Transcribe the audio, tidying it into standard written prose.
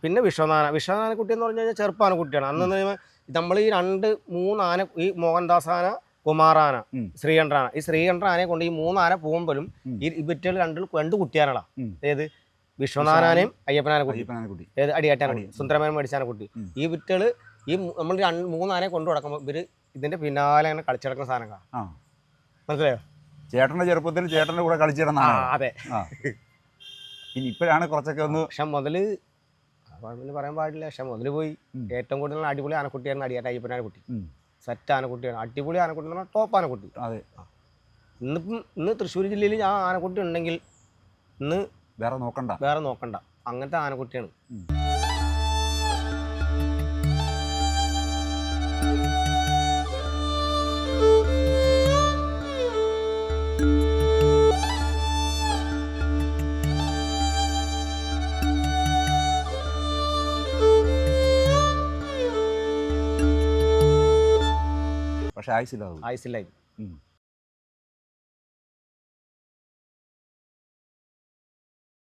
പിന്നെ വിശ്വനാഥക്കുട്ടി എന്ന് പറഞ്ഞു കഴിഞ്ഞാൽ ചെറുപ്പാനക്കുട്ടിയാണ്. അന്ന് നമ്മൾ ഈ 2-3 ആന, ഈ മോഹൻദാസ് ആന, കുമാറാന, ശ്രീകണ്ഠാന, ഈ ശ്രീകണ്ഠാനയെ കൊണ്ട് ഈ 3 ആന പോകുമ്പോഴും ഈ വിറ്റൽ രണ്ട് കുട്ടിയാനളാ. ഏത് വിശ്വനാഥനെയും അയ്യപ്പനാനക്കുട്ടി, ഏത് അടിയാറ്റാനക്കുട്ടി, സുന്ദരമേനോൻ മേടിച്ചാനക്കുട്ടി. ഈ വിറ്റകള് ഈ നമ്മൾ 3 ആനയെ കൊണ്ടു നടക്കുമ്പോൾ ഇവര് ഇതിന്റെ പിന്നാലെ അങ്ങനെ കളിച്ചിടക്കുന്ന സാധനങ്ങളാണ്. മനസ്സിലായോ? ചേട്ടന്റെ ചെറുപ്പത്തിൽ ചേട്ടന്റെ കൂടെ കളിച്ചിടുന്ന. അതെ. ഇനി ഇപ്പോഴാണ് കുറച്ചൊക്കെ ഒന്ന്. പക്ഷെ മുതല് പറയാൻ പാടില്ല. പക്ഷെ മുതല് പോയി. ഏറ്റവും കൂടുതൽ അടിപൊളി ആനക്കുട്ടിയായിരുന്നു അടിയാറ്റ അയ്യപ്പനാനക്കുട്ടി. സെറ്റ് ആനക്കുട്ടിയാണ്, അടിപൊളി ആനക്കുട്ടി എന്ന് പറഞ്ഞാൽ ടോപ്പ് ആനക്കുട്ടി. അതെ. ഇന്ന് തൃശ്ശൂർ ജില്ലയിൽ ആ ആനക്കുട്ടി ഉണ്ടെങ്കിൽ ഇന്ന് വേറെ നോക്കണ്ട അങ്ങനത്തെ ആനക്കുട്ടിയാണ്. പക്ഷെ ആയുസില്ലായി.